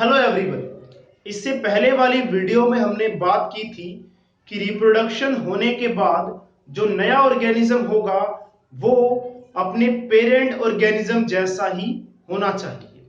Hello everyone. इससे पहले वाली वीडियो में हमने बात की थी कि रिप्रोडक्शन होने के बाद जो नया ऑर्गेनिज्म होगा वो अपने पेरेंट ऑर्गेनिज्म जैसा ही होना चाहिए,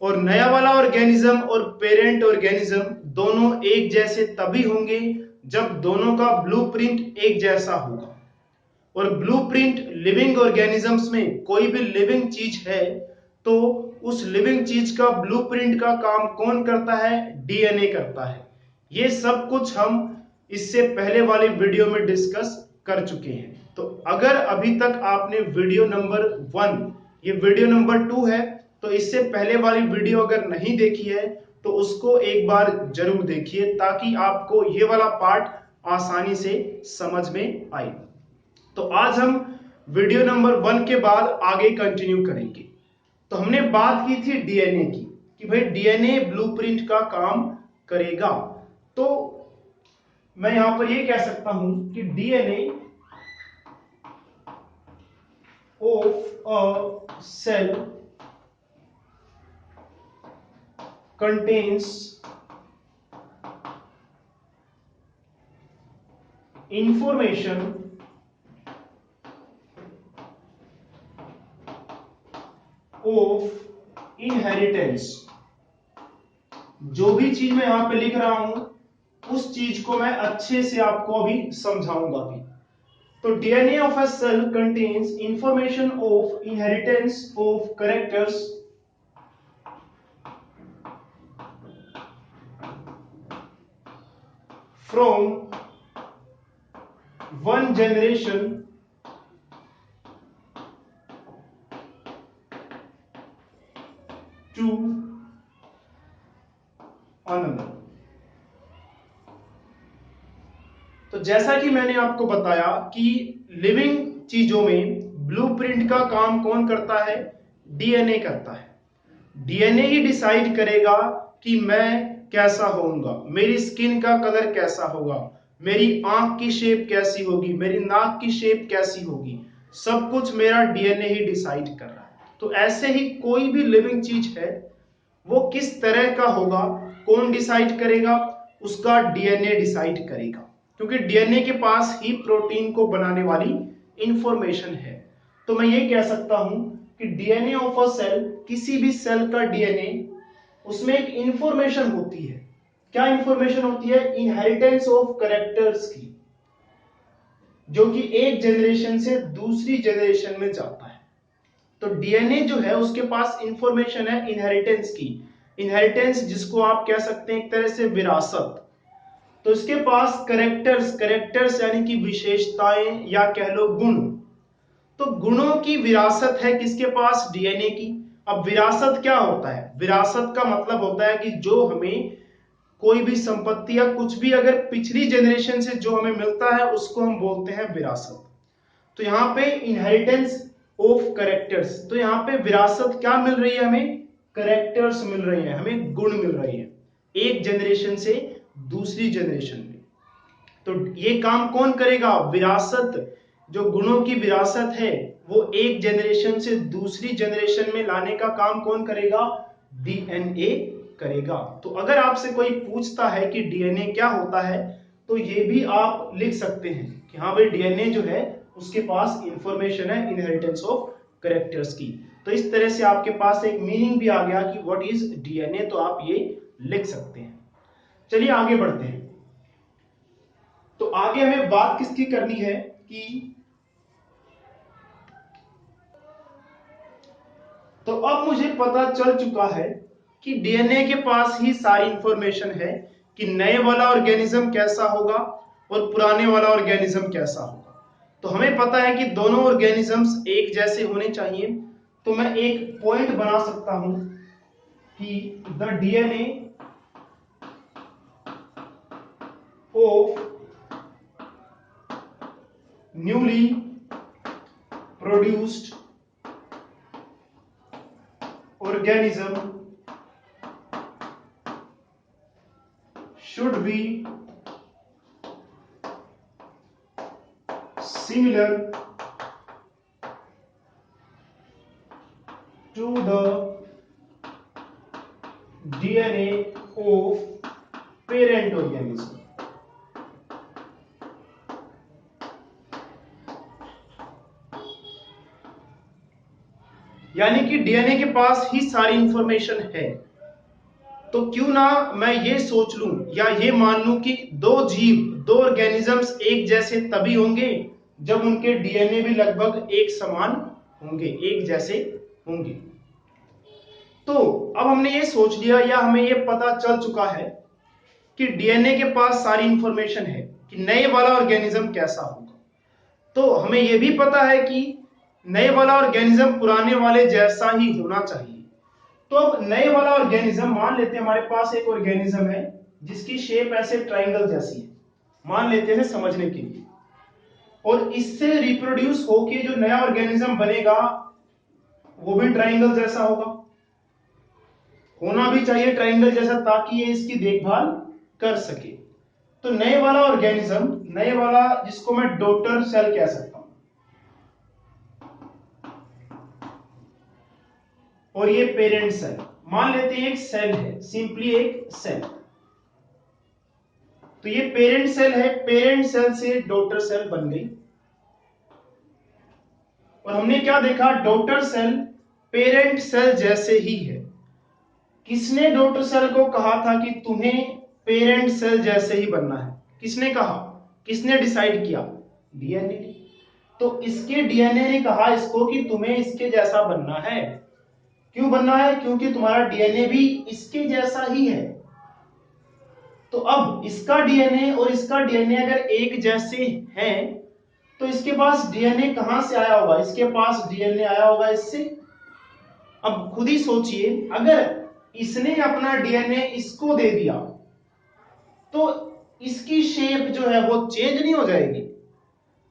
और नया वाला ऑर्गेनिज्म और पेरेंट ऑर्गेनिज्म दोनों एक जैसे तभी होंगे जब दोनों का ब्लूप्रिंट एक जैसा होगा। और ब्लूप्रिंट लिविंग ऑर्गेनिजम्स में कोई भी लिविंग चीज है तो उस लिविंग चीज का ब्लूप्रिंट का काम कौन करता है? डीएनए करता है। ये सब कुछ हम इससे पहले वाले वीडियो में डिस्कस कर चुके हैं। तो अगर अभी तक आपने वीडियो नंबर 1, ये वीडियो नंबर 2 है, तो इससे पहले वाली वीडियो अगर नहीं देखी है तो उसको एक बार जरूर देखिए ताकि आपको ये वाला पार्ट आसानी से समझ में आए। तो आज हम वीडियो नंबर 1 के बाद आगे कंटिन्यू करेंगे। तो हमने बात की थी डीएनए की कि भाई डीएनए ब्लूप्रिंट का काम करेगा। तो मैं यहां पर ये कह सकता हूं कि DNA of a cell contains information of inheritance. जो भी चीज मैं यहां पे लिख रहा हूं उस चीज को मैं अच्छे से आपको अभी समझाऊंगा भी। तो DNA of a cell contains information of inheritance of characters from one generation to another. तो जैसा कि मैंने आपको बताया कि लिविंग चीजों में ब्लूप्रिंट का काम कौन करता है? डीएनए करता है। डीएनए ही डिसाइड करेगा कि मैं कैसा होऊंगा, मेरी स्किन का कलर कैसा होगा, मेरी आंख की शेप कैसी होगी, मेरी नाक की शेप कैसी होगी, सब कुछ मेरा डीएनए ही डिसाइड कर रहा है। तो ऐसे ही कोई भी लिविंग चीज है वो किस तरह का होगा कौन डिसाइड करेगा? उसका डीएनए डिसाइड करेगा, क्योंकि डीएनए के पास ही प्रोटीन को बनाने वाली इंफॉर्मेशन है। तो मैं ये कह सकता हूं कि डीएनए ऑफ अ सेल, किसी भी सेल का डीएनए, उसमें एक इंफॉर्मेशन होती है। क्या इंफॉर्मेशन होती है? इनहेरिटेंस ऑफ कैरेक्टर्स की, जो कि एक जनरेशन से दूसरी जनरेशन में जाता है। तो डीएनए जो है उसके पास इंफॉर्मेशन है इनहेरिटेंस की। इनहेरिटेंस जिसको आप कह सकते हैं एक तरह से विरासत। तो इसके पास करेक्टर्स यानी कि विशेषताएं या कह लो गुण। तो गुणों की विरासत है किसके पास? डीएनए की। अब विरासत क्या होता है? विरासत का मतलब होता है कि जो हमें कोई भी संपत्ति या कुछ भी अगर पिछली जनरेशन से जो हमें मिलता है उसको हम बोलते हैं विरासत। तो यहाँ पे इनहेरिटेंस ऑफ करेक्टर्स, तो यहाँ पे विरासत क्या मिल रही है हमें? करेक्टर्स मिल रही है, हमें गुण मिल रही है एक जनरेशन से दूसरी जनरेशन में। तो ये काम कौन करेगा? विरासत, जो गुणों की विरासत है वो एक जनरेशन से दूसरी जनरेशन में लाने का काम कौन करेगा? डीएनए करेगा। तो अगर आपसे कोई पूछता है कि डीएनए क्या होता है तो ये भी आप लिख सकते हैं कि हाँ भाई डीएनए जो है उसके पास इंफॉर्मेशन है इनहेरिटेंस ऑफ कैरेक्टर्स की। तो इस तरह से आपके पास एक मीनिंग भी आ गया कि व्हाट इज डीएनए, तो आप ये लिख सकते हैं। चलिए आगे बढ़ते हैं। तो आगे हमें बात किसकी करनी है कि तो अब मुझे पता चल चुका है कि डीएनए के पास ही सारी इंफॉर्मेशन है कि नए वाला ऑर्गेनिज्म कैसा होगा और पुराने वाला ऑर्गेनिज्म कैसा होगा। तो हमें पता है कि दोनों ऑर्गेनिजम्स एक जैसे होने चाहिए। तो मैं एक पॉइंट बना सकता हूं कि the DNA of newly produced organism should be similar to the DNA of parent organism. यानी कि डीएनए के पास ही सारी इंफॉर्मेशन है। तो क्यों ना मैं ये सोच लूं या ये मान लूं कि दो जीव, दो ऑर्गेनिजम्स एक जैसे तभी होंगे जब उनके डीएनए भी लगभग एक समान होंगे, एक जैसे होंगे। तो अब हमने ये सोच लिया या हमें ये पता चल चुका है कि डीएनए के पास सारी इंफॉर्मेशन है कि नए वाला ऑर्गेनिज्म कैसा होगा। तो हमें यह भी पता है कि नए वाला ऑर्गेनिज्म पुराने वाले जैसा ही होना चाहिए। तो अब नए वाला ऑर्गेनिज्म, मान लेते हैं हमारे पास एक ऑर्गेनिज्म है जिसकी शेप ऐसे ट्रायंगल जैसी है, मान लेते हैं समझने के लिए, और इससे रिप्रोड्यूस होके जो नया ऑर्गेनिज्म बनेगा वो भी ट्रायंगल जैसा होगा, होना भी चाहिए ट्रायंगल जैसा, ताकि ये इसकी देखभाल कर सके। तो नए वाला ऑर्गेनिज्म, नए वाला जिसको मैं डॉटर सेल कह सकता हूं, और ये पेरेंट सेल, मान लेते हैं एक सेल है, सिंपली एक सेल। तो ये पेरेंट सेल है, पेरेंट सेल से डॉटर सेल बन गई। और हमने क्या देखा, डॉटर सेल पेरेंट सेल जैसे ही है। किसने डॉटर सेल को कहा था कि तुम्हें पेरेंट सेल जैसे ही बनना है? किसने कहा, किसने डिसाइड किया? डीएनए ने। तो इसके डीएनए ने कहा इसको कि तुम्हें इसके जैसा बनना है। क्यों बनना है? क्योंकि तुम्हारा डीएनए भी इसके जैसा ही है। तो अब इसका डीएनए और इसका डीएनए अगर एक जैसे हैं तो इसके पास डीएनए कहां से आया होगा? इसके पास डीएनए आया होगा इससे। अब खुद ही सोचिए, अगर इसने अपना डीएनए इसको दे दिया तो इसकी शेप जो है वो चेंज नहीं हो जाएगी?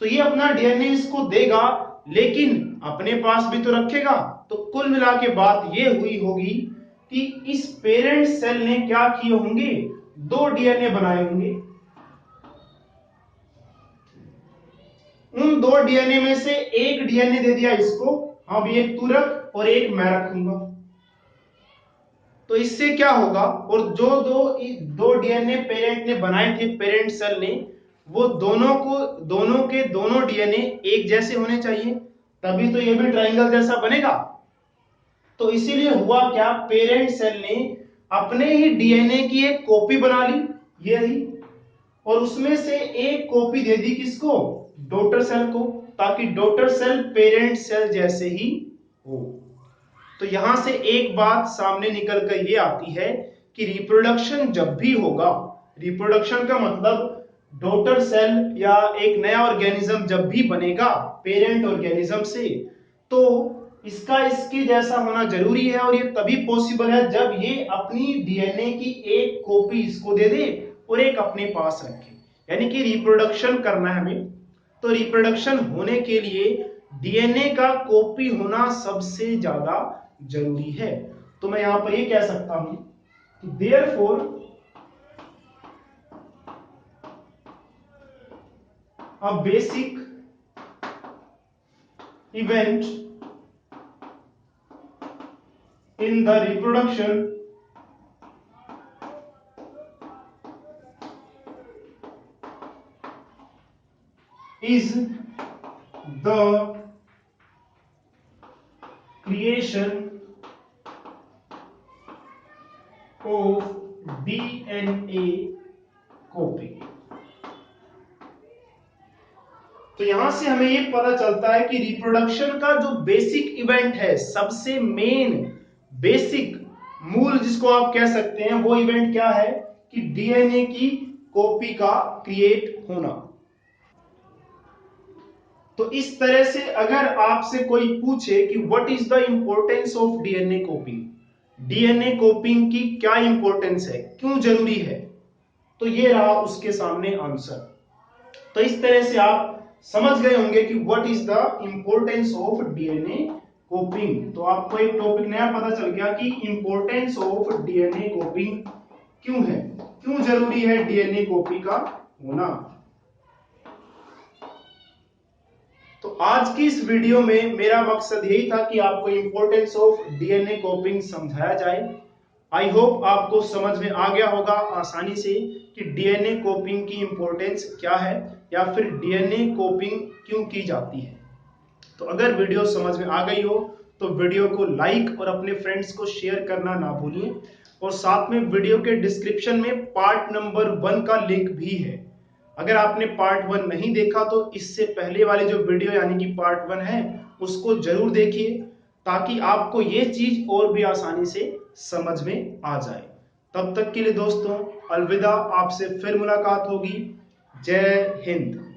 तो ये अपना डीएनए इसको देगा लेकिन अपने पास भी तो रखेगा। तो कुल मिला के बात ये हुई होगी कि इस पेरेंट सेल ने क्या किए होंगे, दो डीएनए बनाए होंगे। उन दो डीएनए में से एक डीएनए दे दिया इसको, हाँ भी एक तू रख और एक मैं रखूंगा। तो इससे क्या होगा, और जो दो डीएनए पेरेंट ने बनाए थे, पेरेंट सेल ने, वो दोनों के दोनों डीएनए एक जैसे होने चाहिए, तभी तो ये भी ट्रायंगल जैसा बनेगा। तो इसीलिए हुआ क्या, पेरेंट सेल ने अपने ही डीएनए की एक कॉपी बना ली, यही, और उसमें से एक कॉपी दे दी किसको? डॉटर सेल को, ताकि डॉटर सेल पेरेंट सेल जैसे ही हो। तो यहां से एक बात सामने निकल कर ये आती है कि रिप्रोडक्शन जब भी होगा, रिप्रोडक्शन का मतलब डॉटर सेल या एक नया ऑर्गेनिज्म जब भी बनेगा पेरेंट ऑर्गेनिज्म से, तो इसका इसके जैसा होना जरूरी है। और ये तभी पॉसिबल है जब ये अपनी डीएनए की एक कॉपी इसको दे दे और एक अपने पास रखे। यानी कि रिप्रोडक्शन करना है हमें, तो रिप्रोडक्शन होने के लिए डीएनए का कॉपी होना सबसे ज्यादा जरूरी है। तो मैं यहां पर ये कह सकता हूं कि therefore a basic event in the reproduction is the creation of DNA copy। तो यहां से हमें ये पता चलता है कि रिप्रोडक्शन का जो बेसिक इवेंट है, सबसे मेन बेसिक मूल जिसको आप कह सकते हैं, वो इवेंट क्या है कि डीएनए की कॉपी का क्रिएट होना। तो इस तरह से अगर आपसे कोई पूछे कि what is the importance of DNA कॉपिंग, DNA कॉपिंग की क्या इंपॉर्टेंस है, क्यों जरूरी है, तो ये रहा उसके सामने आंसर। तो इस तरह से आप समझ गए होंगे कि what is the importance of DNA कॉपिंग। तो आपको एक टॉपिक नया पता चल गया कि इंपॉर्टेंस ऑफ डीएनए कॉपिंग क्यों है, क्यों जरूरी है डीएनए कॉपी का होना। तो आज की इस वीडियो में मेरा मकसद यही था कि आपको इंपॉर्टेंस ऑफ डीएनए कॉपिंग समझाया जाए। आई होप आपको समझ में आ गया होगा आसानी से कि डीएनए कॉपिंग की इंपॉर्टेंस क्या है या फिर डीएनए कॉपिंग क्यों की जाती है। तो अगर वीडियो समझ में आ गई हो तो वीडियो को लाइक और अपने फ्रेंड्स को शेयर करना ना भूलिए, और साथ में वीडियो के डिस्क्रिप्शन में पार्ट नंबर 1 का लिंक भी है। अगर आपने पार्ट 1 नहीं देखा तो इससे पहले वाले जो वीडियो यानी कि पार्ट 1 है उसको जरूर देखिए, ताकि आपको ये चीज और भी आसानी से समझ में आ जाए। तब तक के लिए दोस्तों अलविदा, आपसे फिर मुलाकात होगी। जय हिंद।